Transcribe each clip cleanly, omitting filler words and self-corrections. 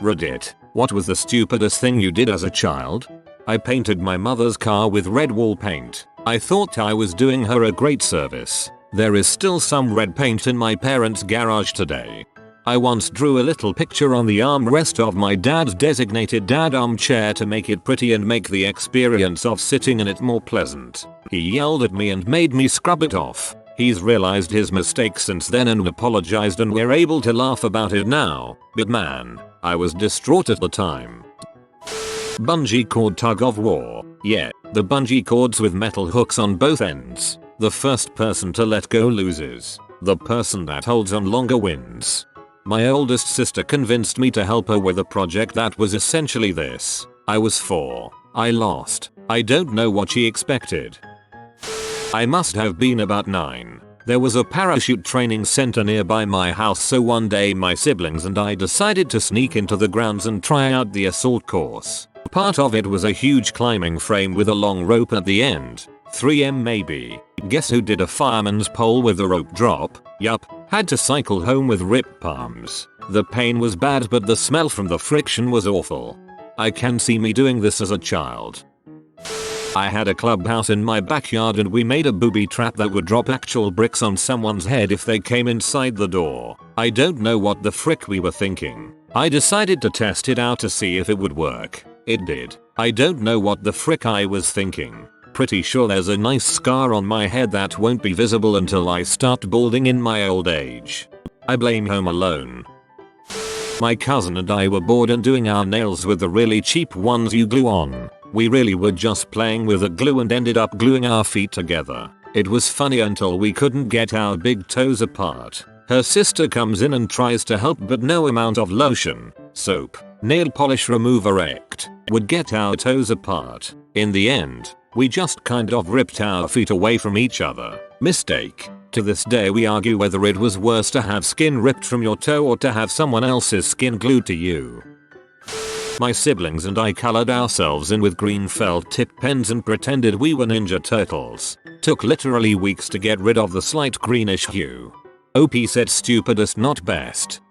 Reddit, what was the stupidest thing you did as a child? I painted my mother's car with red wall paint. I thought I was doing her a great service. There is still some red paint in my parents' garage today. I once drew a little picture on the armrest of my dad's designated dad armchair to make it pretty and make the experience of sitting in it more pleasant. He yelled at me and made me scrub it off. He's realized his mistake since then and apologized, and we're able to laugh about it now. But man, I was distraught at the time. Bungee cord tug of war. Yeah, the bungee cords with metal hooks on both ends. The first person to let go loses. The person that holds on longer wins. My oldest sister convinced me to help her with a project that was essentially this. I was 4. I lost. I don't know what she expected. I must have been about 9. There was a parachute training center nearby my house, so one day my siblings and I decided to sneak into the grounds and try out the assault course. Part of it was a huge climbing frame with a long rope at the end. 3M maybe. Guess who did a fireman's pole with a rope drop? Yup, had to cycle home with ripped palms. The pain was bad, but the smell from the friction was awful. I can see me doing this as a child. I had a clubhouse in my backyard and we made a booby trap that would drop actual bricks on someone's head if they came inside the door. I don't know what the frick we were thinking. I decided to test it out to see if it would work. It did. I don't know what the frick I was thinking. Pretty sure there's a nice scar on my head that won't be visible until I start balding in my old age. I blame Home Alone. My cousin and I were bored and doing our nails with the really cheap ones you glue on. We really were just playing with the glue and ended up gluing our feet together. It was funny until we couldn't get our big toes apart. Her sister comes in and tries to help, but no amount of lotion, soap, nail polish remover would get our toes apart. In the end, we just kind of ripped our feet away from each other. Mistake. To this day we argue whether it was worse to have skin ripped from your toe or to have someone else's skin glued to you. My siblings and I colored ourselves in with green felt tip pens and pretended we were Ninja Turtles. Took literally weeks to get rid of the slight greenish hue. OP said stupidest, not best.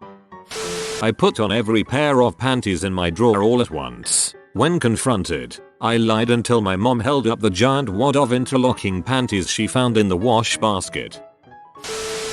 I put on every pair of panties in my drawer all at once. When confronted, I lied until my mom held up the giant wad of interlocking panties she found in the wash basket.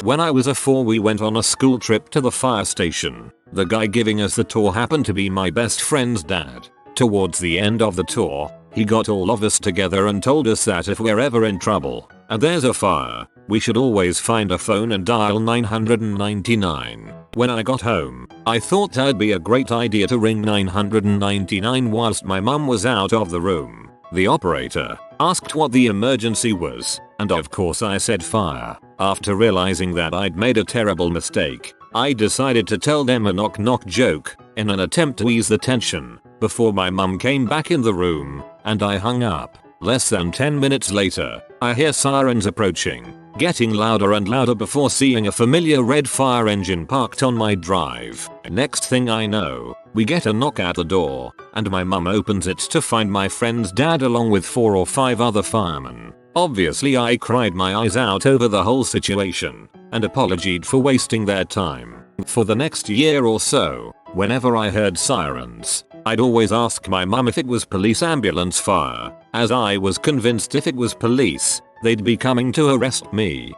When I was a 4, we went on a school trip to the fire station. The guy giving us the tour happened to be my best friend's dad. Towards the end of the tour, he got all of us together and told us that if we're ever in trouble and there's a fire, we should always find a phone and dial 999. When I got home, I thought that'd be a great idea to ring 999 whilst my mum was out of the room. The operator asked what the emergency was, and of course I said fire. After realizing that I'd made a terrible mistake, I decided to tell them a knock knock joke in an attempt to ease the tension before my mum came back in the room, and I hung up. Less than 10 minutes later, I hear sirens approaching, getting louder and louder before seeing a familiar red fire engine parked on my drive. Next thing I know, we get a knock at the door, and my mum opens it to find my friend's dad along with 4 or 5 other firemen. Obviously I cried my eyes out over the whole situation, and apologized for wasting their time. For the next year or so, whenever I heard sirens, I'd always ask my mum if it was police, ambulance, fire, as I was convinced if it was police, they'd be coming to arrest me.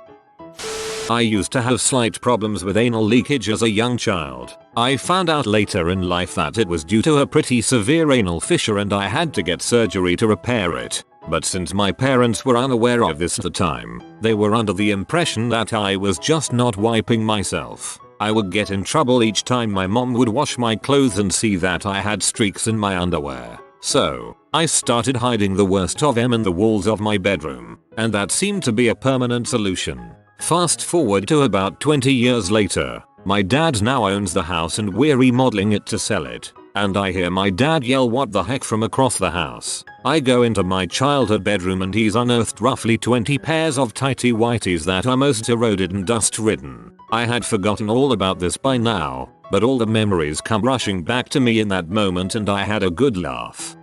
I used to have slight problems with anal leakage as a young child. I found out later in life that it was due to a pretty severe anal fissure and I had to get surgery to repair it. But since my parents were unaware of this at the time, they were under the impression that I was just not wiping myself. I would get in trouble each time my mom would wash my clothes and see that I had streaks in my underwear. So, I started hiding the worst of them in the walls of my bedroom, and that seemed to be a permanent solution. Fast forward to about 20 years later, my dad now owns the house and we're remodeling it to sell it. And I hear my dad yell "what the heck" from across the house. I go into my childhood bedroom and he's unearthed roughly 20 pairs of tighty whities that are most eroded and dust ridden. I had forgotten all about this by now, but all the memories come rushing back to me in that moment and I had a good laugh.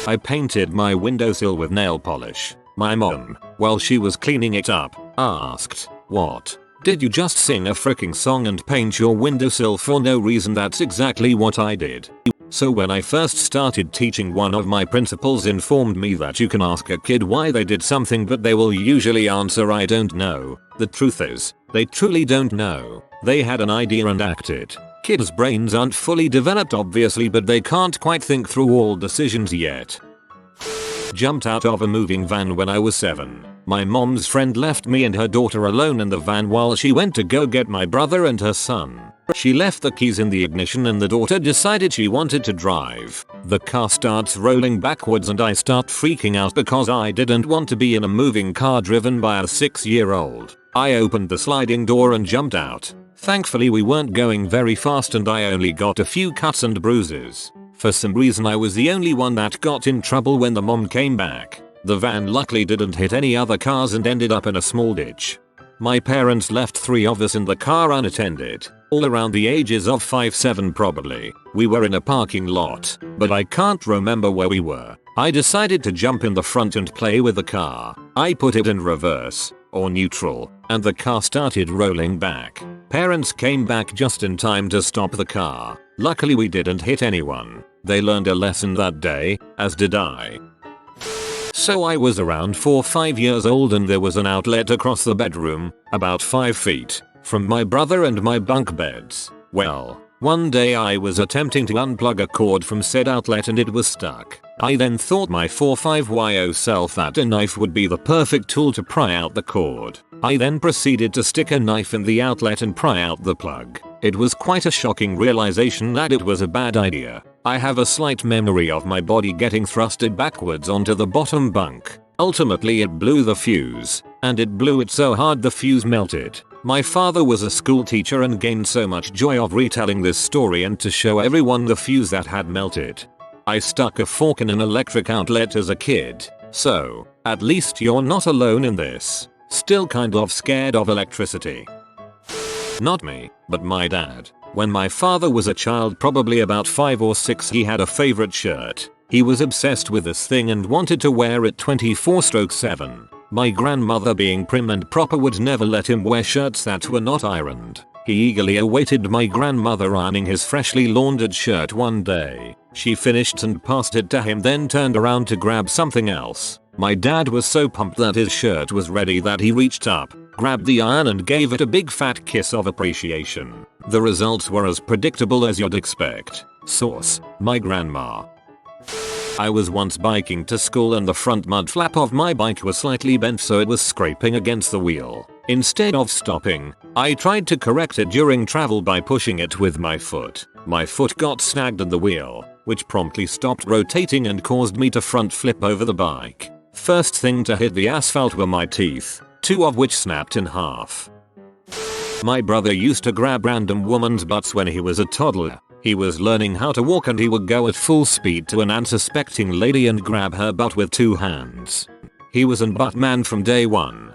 I painted my windowsill with nail polish. My mom, while she was cleaning it up, asked, "What Did you just sing a freaking song and paint your windowsill for no reason? That's exactly what I did. So when I first started teaching, one of my principals informed me that you can ask a kid why they did something, but they will usually answer I don't know. The truth is, they truly don't know. They had an idea and acted. Kids' brains aren't fully developed obviously, but they can't quite think through all decisions yet. Jumped out of a moving van when I was 7. My mom's friend left me and her daughter alone in the van while she went to go get my brother and her son. She left the keys in the ignition and the daughter decided she wanted to drive. The car starts rolling backwards and I start freaking out because I didn't want to be in a moving car driven by a 6-year-old. I opened the sliding door and jumped out. Thankfully we weren't going very fast and I only got a few cuts and bruises. For some reason I was the only one that got in trouble when the mom came back. The van luckily didn't hit any other cars and ended up in a small ditch. My parents left 3 of us in the car unattended, all around the ages of 5-7 probably. We were in a parking lot, but I can't remember where we were. I decided to jump in the front and play with the car. I put it in reverse, or neutral, and the car started rolling back. Parents came back just in time to stop the car. Luckily we didn't hit anyone. They learned a lesson that day, as did I. So I was around 4-5 years old and there was an outlet across the bedroom, about 5 feet, from my brother and my bunk beds. Well, one day I was attempting to unplug a cord from said outlet and it was stuck. I then thought my 4-5-year-old self that a knife would be the perfect tool to pry out the cord. I then proceeded to stick a knife in the outlet and pry out the plug. It was quite a shocking realization that it was a bad idea. I have a slight memory of my body getting thrusted backwards onto the bottom bunk. Ultimately it blew the fuse, and it blew it so hard the fuse melted. My father was a school teacher and gained so much joy of retelling this story and to show everyone the fuse that had melted. I stuck a fork in an electric outlet as a kid, so at least you're not alone in this. Still kind of scared of electricity. Not me, but my dad. When my father was a child, probably about 5 or 6, he had a favorite shirt. He was obsessed with this thing and wanted to wear it 24/7. My grandmother, being prim and proper, would never let him wear shirts that were not ironed. He eagerly awaited my grandmother ironing his freshly laundered shirt one day. She finished and passed it to him, then turned around to grab something else. My dad was so pumped that his shirt was ready that he reached up, grabbed the iron and gave it a big fat kiss of appreciation. The results were as predictable as you'd expect. Source: my grandma. I was once biking to school and the front mud flap of my bike was slightly bent, so it was scraping against the wheel. Instead of stopping, I tried to correct it during travel by pushing it with my foot. My foot got snagged in the wheel, which promptly stopped rotating and caused me to front flip over the bike. First thing to hit the asphalt were my teeth, 2 of which snapped in half. My brother used to grab random women's butts when he was a toddler. He was learning how to walk and he would go at full speed to an unsuspecting lady and grab her butt with 2 hands. He was an butt man from day one.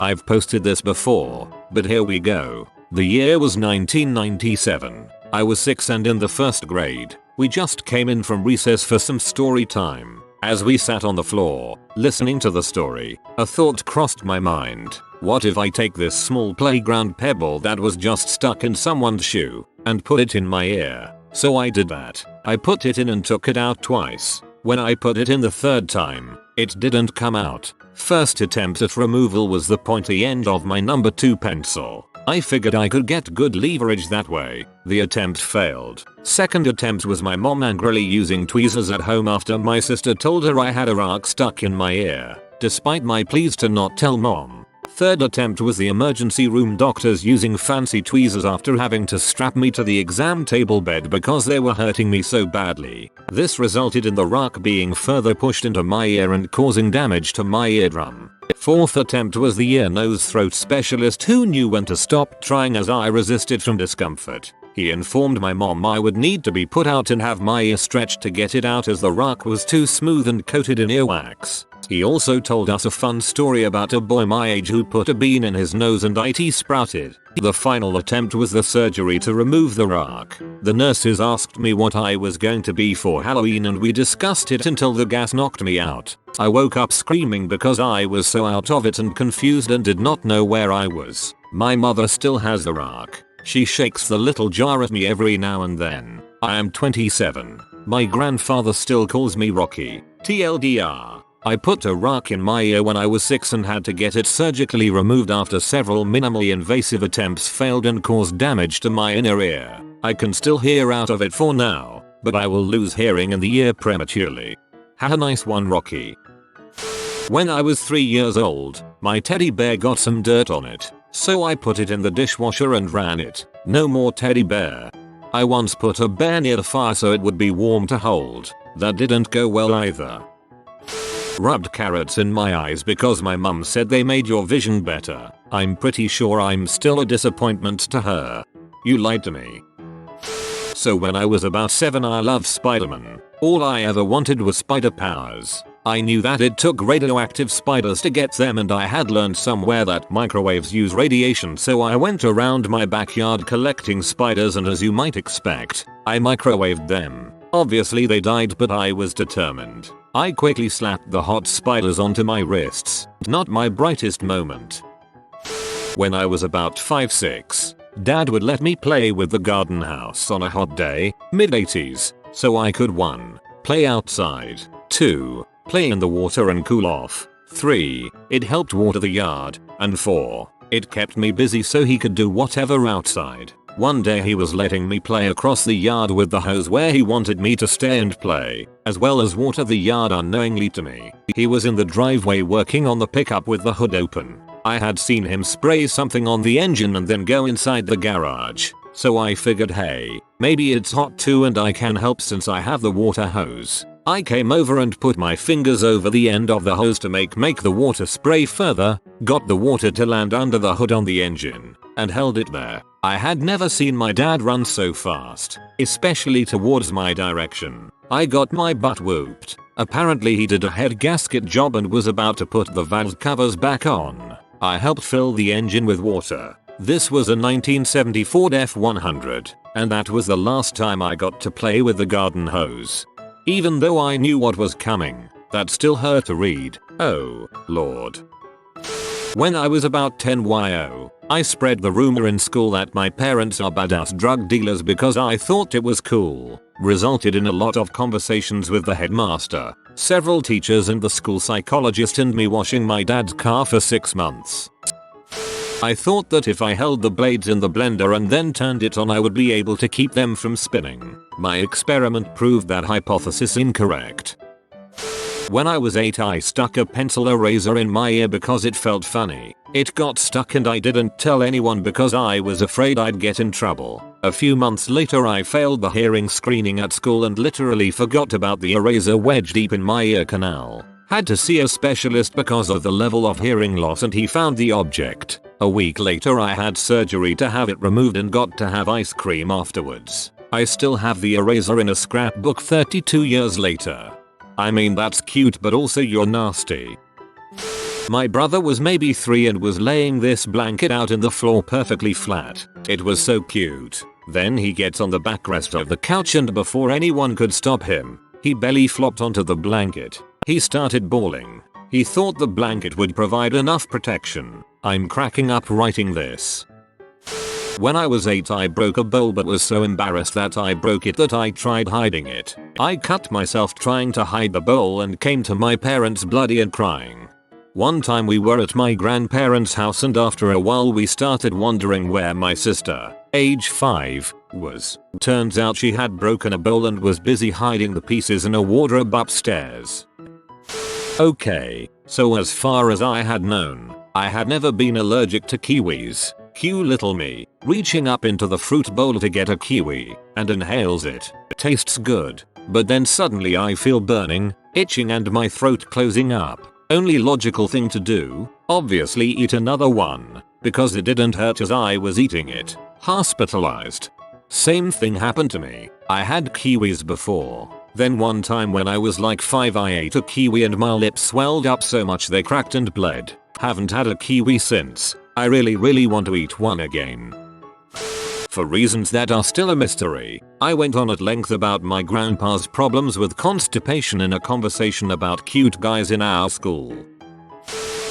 I've posted this before, but here we go. The year was 1997. I was 6 and in the 1st grade. We just came in from recess for some story time. As we sat on the floor, listening to the story, a thought crossed my mind. What if I take this small playground pebble that was just stuck in someone's shoe and put it in my ear? So I did that. I put it in and took it out twice. When I put it in the 3rd time, it didn't come out. First attempt at removal was the pointy end of my number 2 pencil. I figured I could get good leverage that way. The attempt failed. Second attempt was my mom angrily using tweezers at home after my sister told her I had a rock stuck in my ear, despite my pleas to not tell mom. Third attempt was the emergency room doctors using fancy tweezers after having to strap me to the exam table bed because they were hurting me so badly. This resulted in the rock being further pushed into my ear and causing damage to my eardrum. Fourth attempt was the ear nose throat specialist who knew when to stop trying as I resisted from discomfort. He informed my mom I would need to be put out and have my ear stretched to get it out as the rock was too smooth and coated in earwax. He also told us a fun story about a boy my age who put a bean in his nose and it sprouted. The final attempt was the surgery to remove the rock. The nurses asked me what I was going to be for Halloween and we discussed it until the gas knocked me out. I woke up screaming because I was so out of it and confused and did not know where I was. My mother still has the rock. She shakes the little jar at me every now and then. I am 27. My grandfather still calls me Rocky. TLDR. I put a rock in my ear when I was 6 and had to get it surgically removed after several minimally invasive attempts failed and caused damage to my inner ear. I can still hear out of it for now, but I will lose hearing in the ear prematurely. Have a nice one, Rocky. When I was 3 years old, my teddy bear got some dirt on it, so I put it in the dishwasher and ran it. No more teddy bear. I once put a bear near the fire so it would be warm to hold. That didn't go well either. Rubbed carrots in my eyes because my mum said they made your vision better. I'm pretty sure I'm still a disappointment to her. You lied to me. So when I was about 7 I loved Spider-Man. All I ever wanted was spider powers. I knew that it took radioactive spiders to get them and I had learned somewhere that microwaves use radiation, so I went around my backyard collecting spiders and as you might expect, I microwaved them. Obviously they died but I was determined. I quickly slapped the hot spiders onto my wrists. Not my brightest moment. When I was about 5-6, Dad would let me play with the garden house on a hot day, mid-80s, so I could 1. Play outside, 2. Play in the water and cool off, 3. It helped water the yard, and 4. It kept me busy so he could do whatever outside. One day he was letting me play across the yard with the hose where he wanted me to stay and play, as well as water the yard unknowingly to me. He was in the driveway working on the pickup with the hood open. I had seen him spray something on the engine and then go inside the garage, so I figured, hey, maybe it's hot too and I can help since I have the water hose. I came over and put my fingers over the end of the hose to make the water spray further, got the water to land under the hood on the engine, and held it there. I had never seen my dad run so fast, especially towards my direction. I got my butt whooped. Apparently he did a head gasket job and was about to put the valve covers back on. I helped fill the engine with water. This was a 1974 F100, and that was the last time I got to play with the garden hose. Even though I knew what was coming, that still hurt to read. Oh, Lord. When I was about 10 YO, I spread the rumor in school that my parents are badass drug dealers because I thought it was cool. Resulted in a lot of conversations with the headmaster, several teachers and the school psychologist and me washing my dad's car for 6 months. I thought that if I held the blades in the blender and then turned it on I would be able to keep them from spinning. My experiment proved that hypothesis incorrect. When I was 8 I stuck a pencil eraser in my ear because it felt funny. It got stuck and I didn't tell anyone because I was afraid I'd get in trouble. A few months later I failed the hearing screening at school and literally forgot about the eraser wedged deep in my ear canal. Had to see a specialist because of the level of hearing loss and he found the object. A week later I had surgery to have it removed and got to have ice cream afterwards. I still have the eraser in a scrapbook 32 years later. I mean that's cute but also you're nasty. My brother was maybe 3 and was laying this blanket out in the floor perfectly flat. It was so cute. Then he gets on the backrest of the couch and before anyone could stop him, he belly flopped onto the blanket. He started bawling. He thought the blanket would provide enough protection. I'm cracking up writing this. When I was 8 I broke a bowl but was so embarrassed that I broke it that I tried hiding it. I cut myself trying to hide the bowl and came to my parents bloody and crying. One time we were at my grandparents' house and after a while we started wondering where my sister, age 5, was. Turns out she had broken a bowl and was busy hiding the pieces in a wardrobe upstairs. Okay, so as far as I had known, I had never been allergic to kiwis. Cue little me, reaching up into the fruit bowl to get a kiwi, and inhales it. Tastes good, but then suddenly I feel burning, itching and my throat closing up. Only logical thing to do, obviously eat another one, because it didn't hurt as I was eating it. Hospitalized. Same thing happened to me. I had kiwis before. Then one time when I was like 5 I ate a kiwi and my lips swelled up so much they cracked and bled. Haven't had a kiwi since. I really want to eat one again. For reasons that are still a mystery, I went on at length about my grandpa's problems with constipation in a conversation about cute guys in our school.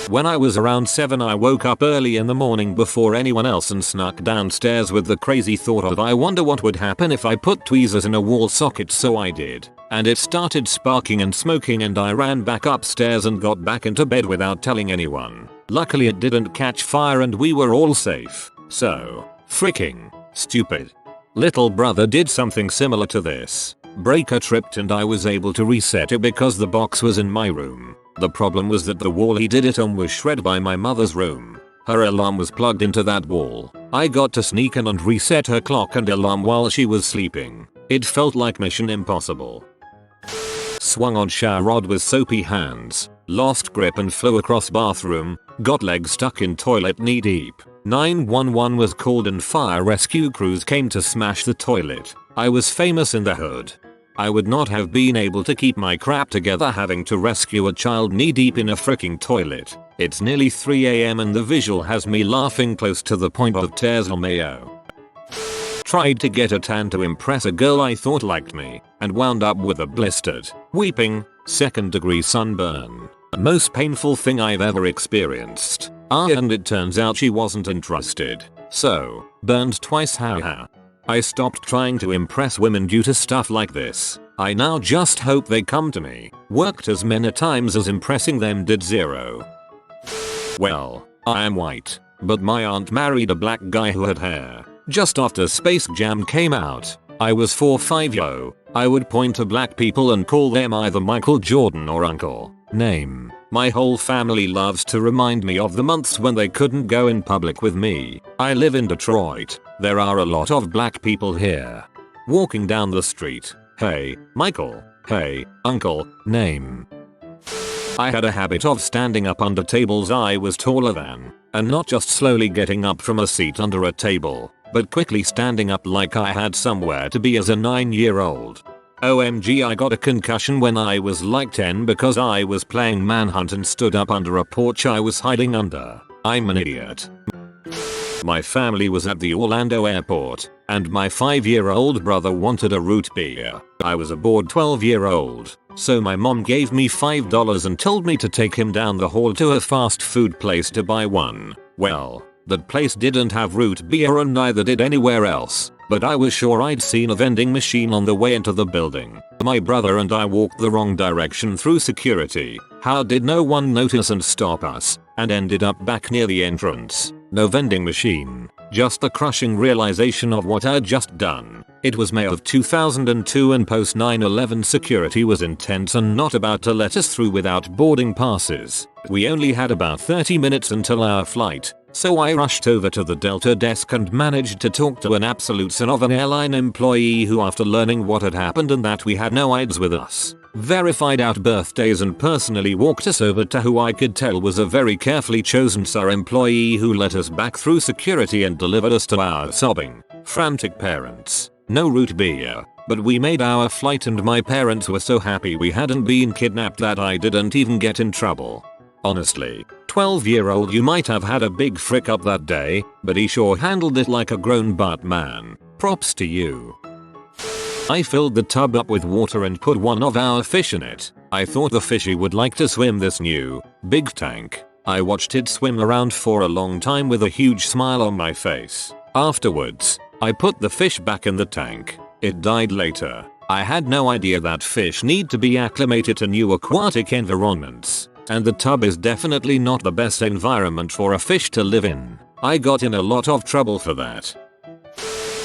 When I was around 7 I woke up early in the morning before anyone else and snuck downstairs with the crazy thought of I wonder what would happen if I put tweezers in a wall socket, so I did. And it started sparking and smoking and I ran back upstairs and got back into bed without telling anyone. Luckily it didn't catch fire and we were all safe. So, freaking stupid. Little brother did something similar to this. Breaker tripped and I was able to reset it because the box was in my room. The problem was that the wall he did it on was shredded by my mother's room. Her alarm was plugged into that wall. I got to sneak in and reset her clock and alarm while she was sleeping. It felt like Mission Impossible. Swung on shower rod with soapy hands. Lost grip and flew across bathroom. Got leg stuck in toilet knee deep. 911 was called and fire rescue crews came to smash the toilet. I was famous in the hood. I would not have been able to keep my crap together having to rescue a child knee deep in a freaking toilet. It's nearly 3 AM and the visual has me laughing close to the point of tears on mayo. Tried to get a tan to impress a girl I thought liked me and wound up with a blistered, weeping, 2nd degree sunburn. Most painful thing I've ever experienced. And it turns out she wasn't interested. So, burned twice, haha. I stopped trying to impress women due to stuff like this. I now just hope they come to me. Worked as many times as impressing them did zero. Well, I am white, but my aunt married a black guy who had hair. Just after Space Jam came out, I was 4-5 I would point to black people and call them either Michael Jordan or Uncle. Name. My whole family loves to remind me of the months when they couldn't go in public with me. I live in Detroit. There are a lot of black people here. Walking down the street. Hey, Michael. Hey, Uncle. Name. I had a habit of standing up under tables I was taller than, and not just slowly getting up from a seat under a table, but quickly standing up like I had somewhere to be as a 9-year-old. OMG, I got a concussion when I was like 10 because I was playing manhunt and stood up under a porch I was hiding under. I'm an idiot. My family was at the Orlando airport, and my 5-year-old brother wanted a root beer. I was a bored 12-year-old, so my mom gave me $5 and told me to take him down the hall to a fast food place to buy one. Well, that place didn't have root beer and neither did anywhere else, but I was sure I'd seen a vending machine on the way into the building. My brother and I walked the wrong direction through security. How did no one notice and stop us, and ended up back near the entrance? No vending machine, just the crushing realization of what I'd just done. It was May of 2002 and post 9/11 security was intense and not about to let us through without boarding passes. We only had about 30 minutes until our flight, so I rushed over to the Delta desk and managed to talk to an absolute son of an airline employee who, after learning what had happened and that we had no IDs with us, verified our birthdays and personally walked us over to who I could tell was a very carefully chosen SAR employee who let us back through security and delivered us to our sobbing, frantic parents. No root beer, but we made our flight and my parents were so happy we hadn't been kidnapped that I didn't even get in trouble. Honestly, 12-year-old you might have had a big frick up that day, but he sure handled it like a grown butt man. Props to you. I filled the tub up with water and put one of our fish in it. I thought the fishy would like to swim this new, big tank. I watched it swim around for a long time with a huge smile on my face. Afterwards, I put the fish back in the tank. It died later. I had no idea that fish need to be acclimated to new aquatic environments, and the tub is definitely not the best environment for a fish to live in. I got in a lot of trouble for that.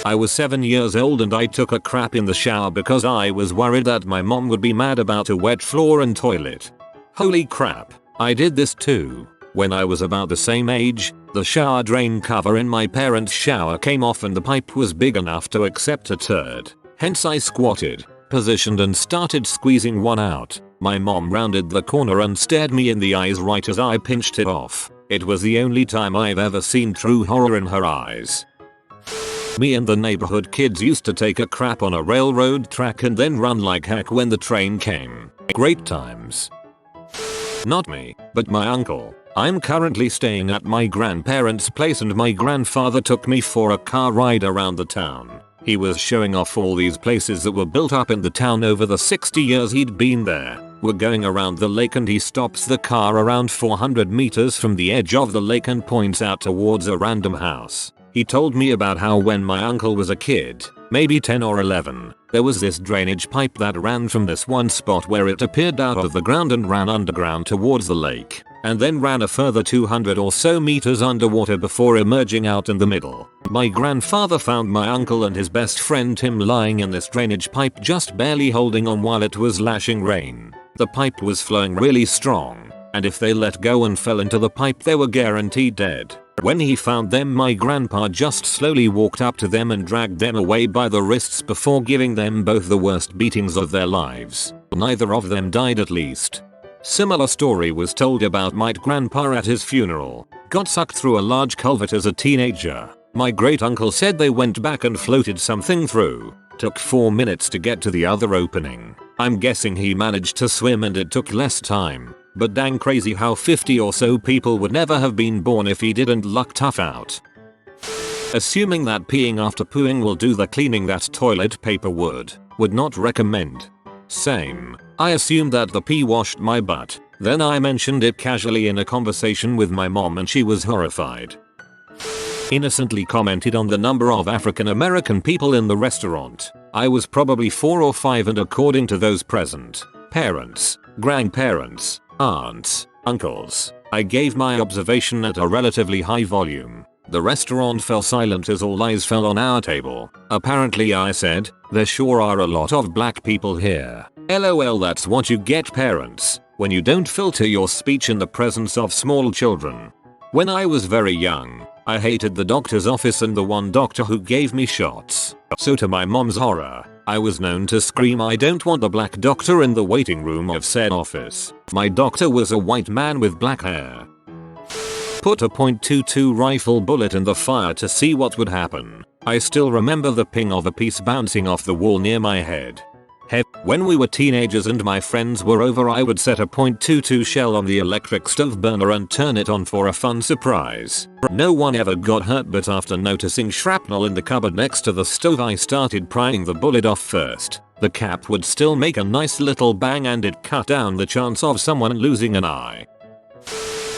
I was 7 years old and I took a crap in the shower because I was worried that my mom would be mad about a wet floor and toilet. Holy crap, I did this too. When I was about the same age, the shower drain cover in my parents' shower came off and the pipe was big enough to accept a turd. Hence I squatted, positioned and started squeezing one out. My mom rounded the corner and stared me in the eyes right as I pinched it off. It was the only time I've ever seen true horror in her eyes. Me and the neighborhood kids used to take a crap on a railroad track and then run like heck when the train came. Great times. Not me, but my uncle. I'm currently staying at my grandparents' place and my grandfather took me for a car ride around the town. He was showing off all these places that were built up in the town over the 60 years he'd been there. We're going around the lake and he stops the car around 400 meters from the edge of the lake and points out towards a random house. He told me about how when my uncle was a kid, maybe 10 or 11, there was this drainage pipe that ran from this one spot where it appeared out of the ground and ran underground towards the lake, and then ran a further 200 or so meters underwater before emerging out in the middle. My grandfather found my uncle and his best friend Tim lying in this drainage pipe just barely holding on while it was lashing rain. The pipe was flowing really strong, and if they let go and fell into the pipe they were guaranteed dead. When he found them, my grandpa just slowly walked up to them and dragged them away by the wrists before giving them both the worst beatings of their lives. Neither of them died, at least. Similar story was told about my grandpa at his funeral. Got sucked through a large culvert as a teenager. My great uncle said they went back and floated something through. Took 4 minutes to get to the other opening. I'm guessing he managed to swim and it took less time. But dang crazy how 50 or so people would never have been born if he didn't luck tough out. Assuming that peeing after pooing will do the cleaning that toilet paper would not recommend. Same. I assumed that the pee washed my butt. Then I mentioned it casually in a conversation with my mom and she was horrified. Innocently commented on the number of African American people in the restaurant. I was probably 4 or 5 and according to those present, parents, grandparents, aunts, uncles, I gave my observation at a relatively high volume. The restaurant fell silent as all eyes fell on our table. Apparently I said, there sure are a lot of black people here. LOL, that's what you get, parents, when you don't filter your speech in the presence of small children. When I was very young, I hated the doctor's office and the one doctor who gave me shots. So to my mom's horror, I was known to scream, I don't want a black doctor in the waiting room of said office. My doctor was a white man with black hair. Put a .22 rifle bullet in the fire to see what would happen. I still remember the ping of a piece bouncing off the wall near my head. Heck, when we were teenagers and my friends were over, I would set a .22 shell on the electric stove burner and turn it on for a fun surprise. No one ever got hurt, but after noticing shrapnel in the cupboard next to the stove I started prying the bullet off first. The cap would still make a nice little bang and it cut down the chance of someone losing an eye.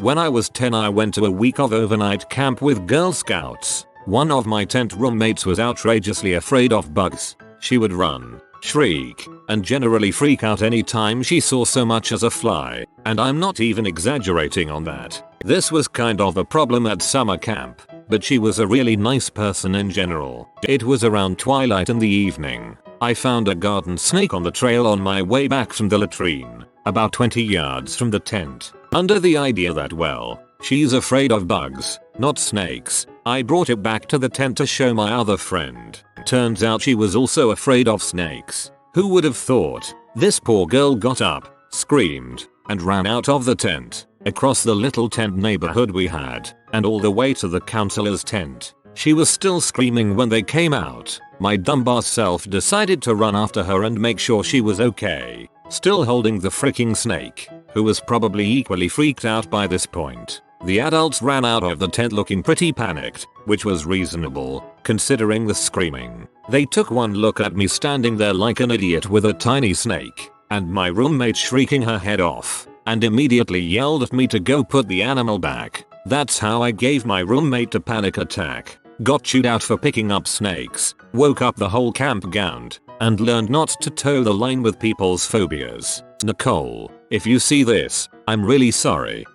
When I was 10 I went to a week of overnight camp with Girl Scouts. One of my tent roommates was outrageously afraid of bugs. She would run, shriek, and generally freak out anytime she saw so much as a fly, and I'm not even exaggerating on that. This was kind of a problem at summer camp, but she was a really nice person in general. It was around twilight in the evening. I found a garden snake on the trail on my way back from the latrine, about 20 yards from the tent. Under the idea that, well, she's afraid of bugs, not snakes, I brought it back to the tent to show my other friend. Turns out she was also afraid of snakes. Who would have thought? This poor girl got up, screamed, and ran out of the tent, across the little tent neighborhood we had, and all the way to the counselor's tent. She was still screaming when they came out. My dumbass self decided to run after her and make sure she was okay, still holding the freaking snake, who was probably equally freaked out by this point. The adults ran out of the tent looking pretty panicked, which was reasonable, considering the screaming. They took one look at me standing there like an idiot with a tiny snake, and my roommate shrieking her head off, and immediately yelled at me to go put the animal back. That's how I gave my roommate a panic attack, got chewed out for picking up snakes, woke up the whole campground, and learned not to toe the line with people's phobias. Nicole, if you see this, I'm really sorry.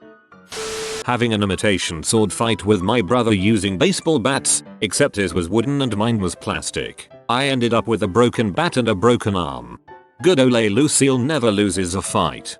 Having an imitation sword fight with my brother using baseball bats, except his was wooden and mine was plastic. I ended up with a broken bat and a broken arm. Good ole Lucille never loses a fight.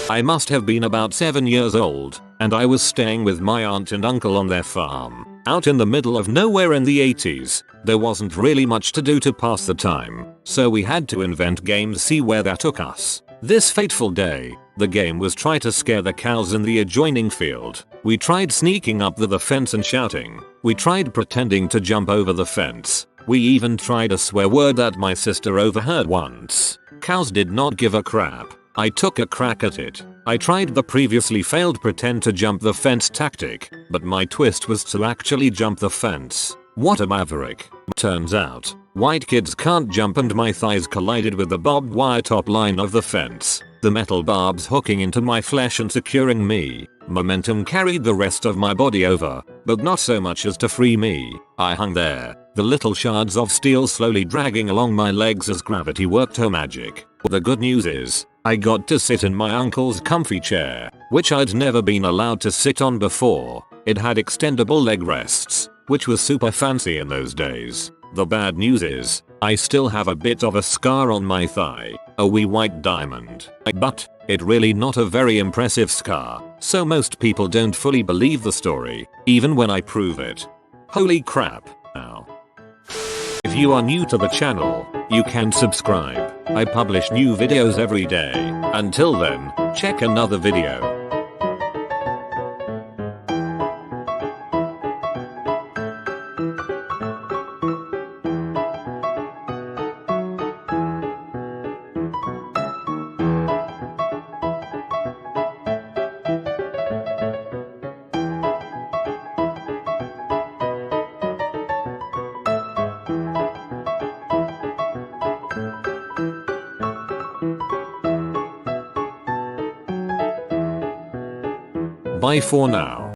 I must have been about 7 years old, and I was staying with my aunt and uncle on their farm, out in the middle of nowhere in the 80s. There wasn't really much to do to pass the time, so we had to invent games, see where that took us. This fateful day, the game was try to scare the cows in the adjoining field. We tried sneaking up the fence and shouting. We tried pretending to jump over the fence. We even tried a swear word that my sister overheard once. Cows did not give a crap. I took a crack at it. I tried the previously failed pretend to jump the fence tactic, but my twist was to actually jump the fence. What a maverick. Turns out, white kids can't jump and my thighs collided with the barbed wire top line of the fence. the metal barbs hooking into my flesh and securing me. Momentum carried the rest of my body over, but not so much as to free me. I hung there, the little shards of steel slowly dragging along my legs as gravity worked her magic. The good news is, I got to sit in my uncle's comfy chair, which I'd never been allowed to sit on before. It had extendable leg rests, which was super fancy in those days. The bad news is, I still have a bit of a scar on my thigh, a wee white diamond. But, it really not a very impressive scar, so most people don't fully believe the story, even when I prove it. Holy crap, ow. If you are new to the channel, you can subscribe. I publish new videos every day. Until then, check another video. Bye for now.